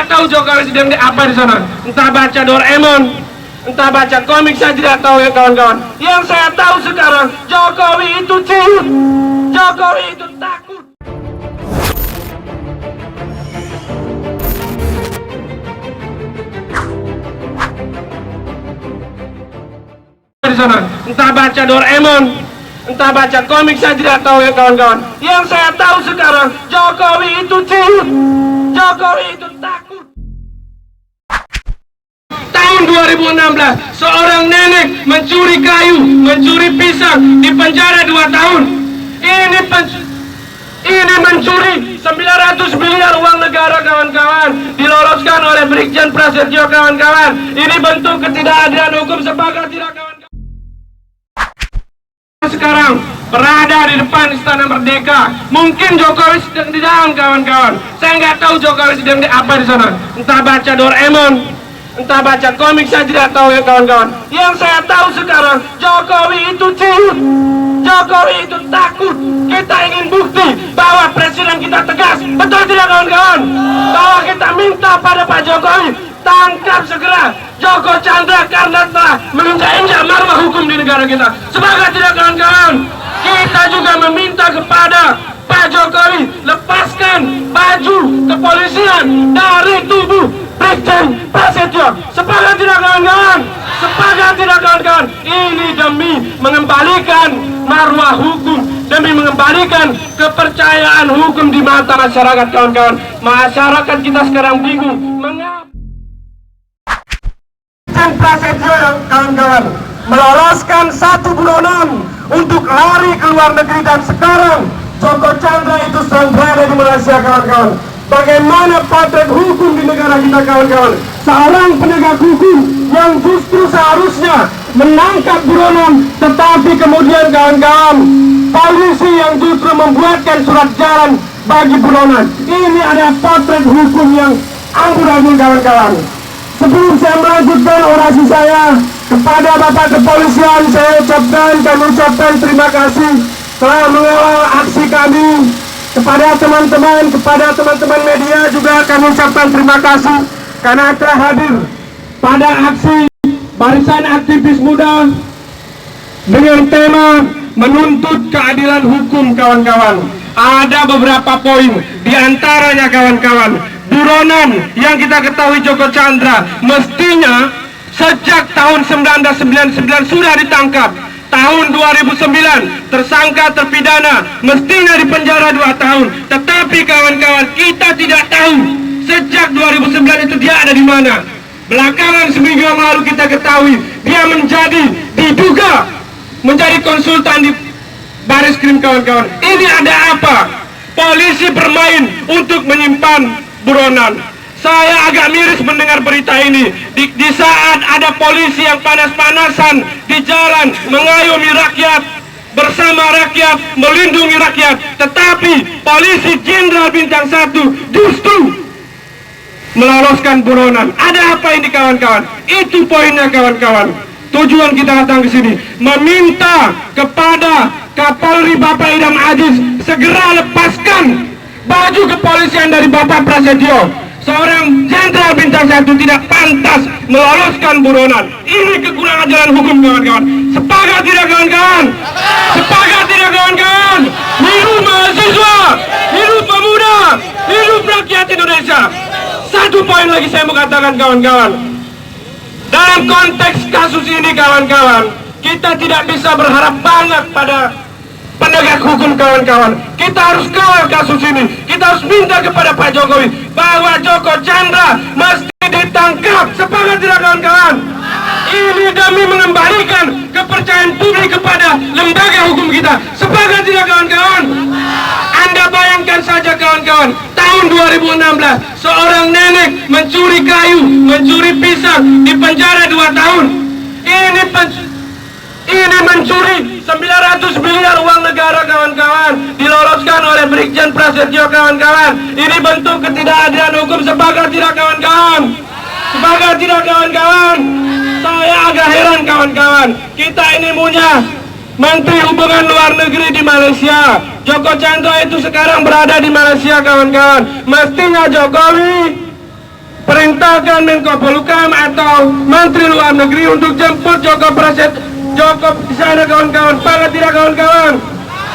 nggak tahu Jokowi sedang di apa di sana. Entah baca Doraemon, entah baca komik, saya tidak tahu ya kawan-kawan. Yang saya tahu sekarang, Jokowi itu ciut, Jokowi itu takut. Di sana, entah baca Doraemon, entah baca komik, saya tidak tahu ya kawan-kawan. Yang saya tahu sekarang, Jokowi itu ciut, Jokowi itu takut. Tahun 2016, seorang nenek mencuri kayu, mencuri pisang, di penjara 2 tahun. Ini mencuri 900 miliar uang negara kawan-kawan, diloloskan oleh Brigjen Prasetyo kawan-kawan. Ini bentuk ketidakadilan hukum, sepakat tidak kawan-kawan? Sekarang berada di depan Istana Merdeka. Mungkin Jokowi sedang di dalam kawan-kawan. Saya nggak tahu Jokowi sedang di apa di sana. Entah baca Doraemon, entah baca komik, saya tidak tahu ya kawan-kawan. Yang saya tahu sekarang, Jokowi itu ciut, Jokowi itu takut. Kita ingin bukti bahwa presiden kita tegas, betul tidak kawan-kawan? Bahwa kita minta pada Pak Jokowi, tangkap segera Joko Chandra karena telah menginjak-injak marwah hukum di negara kita. Sepakat tidak kawan-kawan? Kita juga meminta kepada Pak Jokowi, lepaskan baju kepolisian dari tubuh Brigjen Prasetyo. Sepakat tidak kawan-kawan? Sepakat tidak kawan-kawan? Ini demi mengembalikan marwah hukum, demi mengembalikan kepercayaan hukum di mata masyarakat kawan-kawan. Masyarakat kita sekarang bingung mengapa Prasetyo kawan-kawan meloloskan 1 buronan untuk lari ke luar negeri, dan sekarang Joko Chandra itu sedang berada di Malaysia kawan-kawan. Bagaimana potret hukum di negara kita kawan-kawan? Seorang penegak hukum yang justru seharusnya menangkap buronan, tetapi kemudian kawan-kawan, polisi yang justru membuatkan surat jalan bagi buronan. Ini ada potret hukum yang amburadul kawan-kawan. Sebelum saya melanjutkan orasi saya kepada Bapak Kepolisian, saya ucapkan terima kasih telah mengawal aksi kami. Kepada teman-teman media juga kami ucapkan terima kasih karena telah hadir pada aksi Barisan Aktivis Muda dengan tema menuntut keadilan hukum kawan-kawan. Ada beberapa poin, diantaranya kawan-kawan, buronan yang kita ketahui Joko Chandra mestinya sejak tahun 1999 sudah ditangkap. Tahun 2009 tersangka terpidana mestinya dipenjara 2 tahun. Tetapi kawan-kawan, kita tidak tahu sejak 2009 itu dia ada di mana. Belakangan seminggu yang lalu kita ketahui dia diduga menjadi konsultan di Bariskrim kawan-kawan. Ini ada apa? Polisi bermain untuk menyimpan buronan. Saya agak miris mendengar berita ini di saat ada polisi yang panas-panasan di jalan mengayomi rakyat, bersama rakyat, melindungi rakyat, tetapi polisi Jenderal Bintang 1 justru meloloskan buronan. Ada apa ini kawan-kawan? Itu poinnya kawan-kawan. Tujuan kita datang ke sini meminta kepada Kapolri Bapak Idham Aziz segera lepaskan baju kepolisian dari Bapak Prasetyo. Seorang Jenderal Bintang 1 tidak pantas meloloskan buronan. Ini kekurangan jalan hukum kawan-kawan. Sepakat tidak kawan-kawan? Sepakat tidak kawan-kawan? Hidup mahasiswa, hidup pemuda, hidup rakyat Indonesia. 1 poin lagi saya mau katakan kawan-kawan. Dalam konteks kasus ini kawan-kawan, kita tidak bisa berharap banget pada penegak hukum kawan-kawan. Kita harus kawal kasus ini. Kita harus minta kepada Pak Jokowi bahwa Joko Chandra mesti ditangkap. Sepakat tidak kawan-kawan? Ini demi mengembalikan kepercayaan publik kepada lembaga hukum kita. Sepakat tidak kawan-kawan? Anda bayangkan saja kawan-kawan, tahun 2016 seorang nenek mencuri kayu, mencuri pisang, di penjara 2 tahun. Ini mencuri 900 miliar uang negara kawan-kawan, diloloskan oleh Brigjen Prasetyo kawan-kawan. Ini bentuk ketidakadilan hukum. Sepakat tidak kawan-kawan? Sepakat tidak kawan-kawan? Saya agak heran kawan-kawan. Kita ini punya Menteri Hubungan Luar Negeri di Malaysia. Joko Chandra itu sekarang berada di Malaysia kawan-kawan. Mestinya Jokowi memerintahkan Menko Polhukam atau Menteri Luar Negeri untuk jemput Joko di sana kawan-kawan. Pakat tidak kawan-kawan?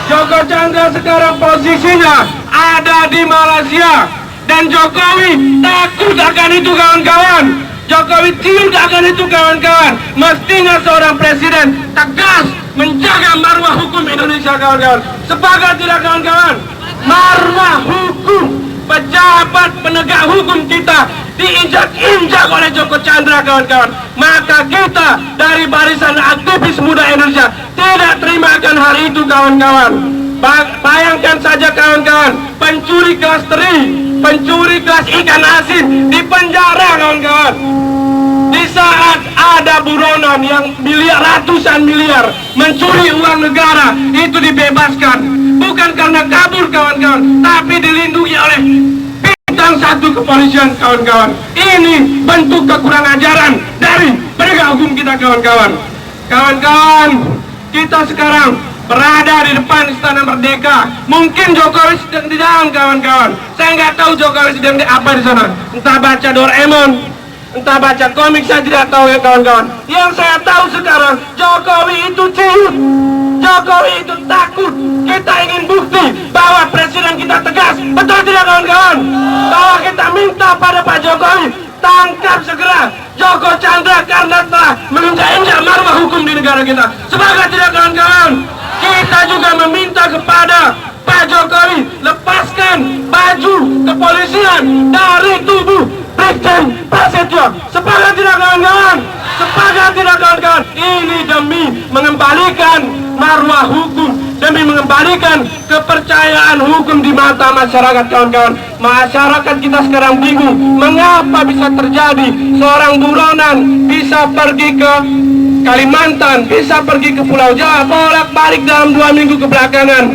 Joko Chandra sekarang posisinya ada di Malaysia dan Jokowi takut akan itu kawan-kawan. Jokowi ciut akan itu kawan-kawan. Mestinya seorang presiden tegas menjaga marwah hukum Indonesia kawan-kawan. Sepakat tidak kawan-kawan? Marwah hukum pejabat penegak hukum kita diinjak-injak oleh Joko Chandra kawan-kawan. Maka kita dari barisan aktivis muda Indonesia tidak terima akan hal itu kawan-kawan. Bayangkan saja kawan-kawan, pencuri kelas teri, pencuri kelas ikan asin di penjara kawan-kawan. Di saat ada buronan yang ratusan miliar mencuri uang negara, itu dibebaskan. Bukan karena kabur kawan-kawan, tapi dilindungi oleh bintang 1 kepolisian kawan-kawan. Ini bentuk kekurang ajaran dari penegak hukum kita kawan-kawan. Kawan-kawan, kita sekarang berada di depan Istana Merdeka. Mungkin Jokowi sedang di dalam kawan-kawan. Saya nggak tahu Jokowi sedang di apa di sana. Entah baca Doraemon, entah baca komik, saya tidak tahu ya kawan-kawan. Yang saya tahu sekarang, Jokowi itu ciut, Jokowi itu takut. Kita ingin bukti bahwa presiden kita tegas. Betul tidak kawan-kawan? Bahwa kita minta pada Pak Jokowi, tangkap segera Joko Chandra karena telah menginjak-injak marwah hukum di negara kita. Sepakat tidak kawan-kawan? Kita juga meminta kepada Pak Jokowi, lepaskan baju kepolisian dari tubuh Brigjen Prasetyo. Sepakat tidak kawan-kawan? Sepakat tidak kawan-kawan? Ini demi mengembalikan marwah hukum, demi mengembalikan kepercayaan hukum di mata masyarakat kawan-kawan. Masyarakat kita sekarang bingung mengapa bisa terjadi seorang buronan bisa pergi ke Kalimantan, bisa pergi ke Pulau Jawa, bolak-balik dalam 2 minggu kebelakangan.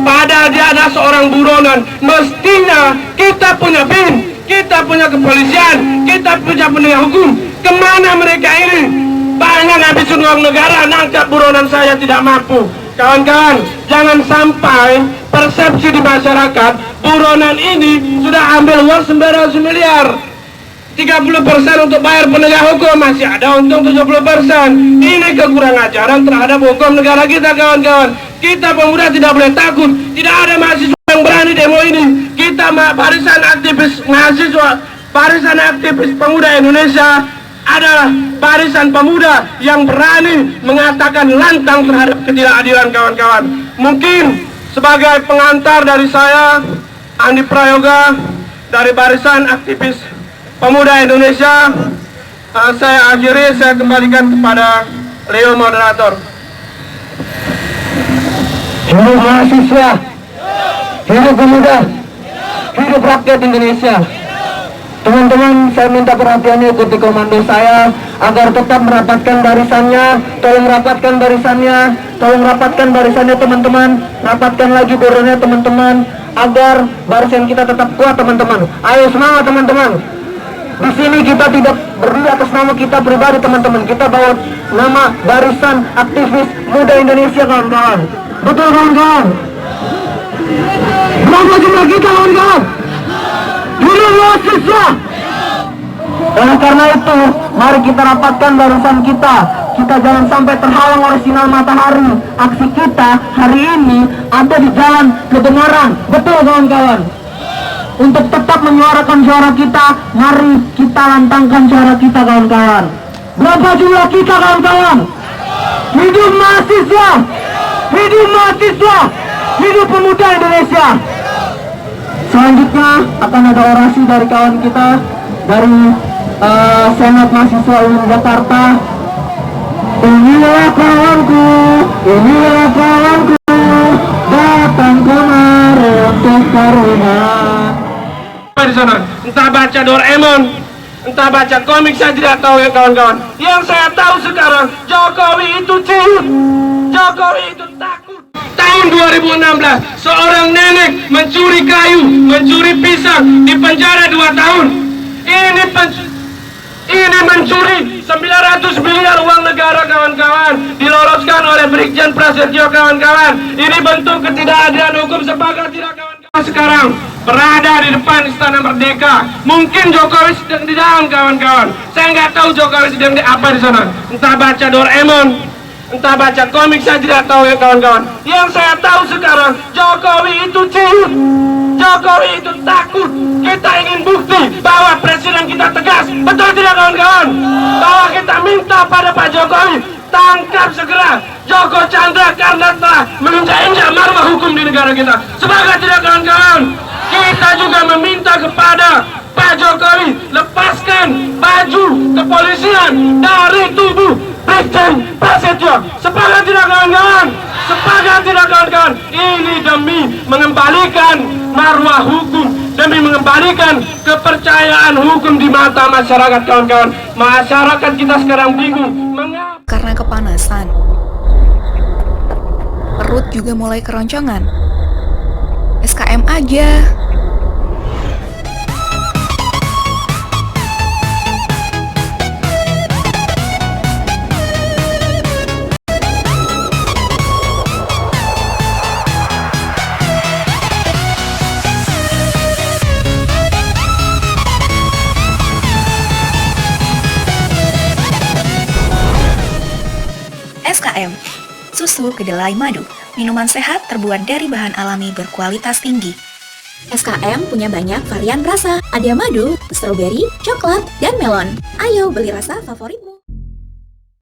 Padahal dia ada seorang buronan. Mestinya kita punya BIN, kita punya kepolisian, kita punya penegak hukum. Kemana mereka ini? Banyak habisin uang negara, nangkap buronan saya tidak mampu. Kawan-kawan, jangan sampai persepsi di masyarakat buronan ini sudah ambil uang 900 miliar. 30% untuk bayar penegak hukum, masih ada untung 70%. Ini kekurang ajaran terhadap hukum negara kita kawan-kawan. Kita pemuda tidak boleh takut. Tidak ada mahasiswa yang berani demo ini. Kita barisan aktivis mahasiswa, barisan aktivis pemuda Indonesia adalah barisan pemuda yang berani mengatakan lantang terhadap ketidakadilan kawan-kawan. Mungkin sebagai pengantar dari saya, Andi Prayoga, dari barisan aktivis pemuda Indonesia, saya akhiri, saya kembalikan kepada Leo moderator. Hidup mahasiswa, hidup pemuda, hidup rakyat Indonesia. Teman-teman, saya minta perhatiannya ikuti komando saya agar tetap merapatkan barisannya. Tolong rapatkan barisannya, tolong rapatkan barisannya teman-teman. Rapatkan lagi buronnya teman-teman, agar barisan kita tetap kuat teman-teman. Ayo semangat teman-teman. Di sini kita tidak berdiri atas nama kita pribadi teman-teman. Kita bawa nama barisan aktivis muda Indonesia kawan-kawan. Betul kawan-kawan? Berapa jumlah kita kawan-kawan? Hidup mahasiswa. Oleh karena itu, mari kita rapatkan barisan kita. Kita jangan sampai terhalang oleh sinar matahari. Aksi kita hari ini ada di jalan kebenaran. Betul kawan-kawan? Untuk tetap menyuarakan suara kita, mari kita lantangkan suara kita kawan-kawan. Berapa jumlah kita kawan-kawan? Hidup mahasiswa, hidup mahasiswa, hidup pemuda Indonesia. Selanjutnya akan ada orasi dari kawan kita dari Senat Mahasiswa UIN Jakarta. Inilah kawanku, inilah kawanku, datang kemari untuk karuna. Di sana, entah baca Doraemon, entah baca komik, saya tidak tahu ya kawan-kawan. Yang saya tahu sekarang, Jokowi itu ciut, Jokowi itu takut. Tahun 2016, seorang nenek mencuri kayu, mencuri pisang, di penjara 2 tahun. Ini mencuri 900 miliar uang negara kawan-kawan, diloloskan oleh Brigjen Prasetyo kawan-kawan. Ini bentuk ketidakadilan hukum. Sepakat tidak kawan-kawan? sekarang berada di depan Istana Merdeka. Mungkin Jokowi sedang di dalam, kawan-kawan. Saya nggak tahu Jokowi sedang di apa di sana. Entah baca Doraemon, entah baca komik, saya tidak tahu ya kawan-kawan. Yang saya tahu sekarang, Jokowi itu ciut. Jokowi itu takut. Kita ingin bukti bahwa presiden kita tegas. Betul tidak kawan-kawan? Bahwa kita minta pada Pak Jokowi, tangkap segera Joko Chandra karena telah menginjak-injak marwah hukum di negara kita. Sepakat tidak kawan-kawan? Kita juga meminta kepada Pak Jokowi, lepaskan baju kepolisian dari tubuh Brigjen Prasetyo. Sepakat tidak kawan-kawan? Sepakat tidak kawan-kawan? Ini demi mengembalikan marwah hukum, demi mengembalikan kepercayaan hukum di mata masyarakat, kawan-kawan. Masyarakat kita sekarang bingung mengapa Karena kepanasan, perut juga mulai keroncongan. SKM aja. SKM, susu kedelai madu, minuman sehat terbuat dari bahan alami berkualitas tinggi. SKM punya banyak varian rasa, ada madu, stroberi, coklat, dan melon. Ayo beli rasa favoritmu.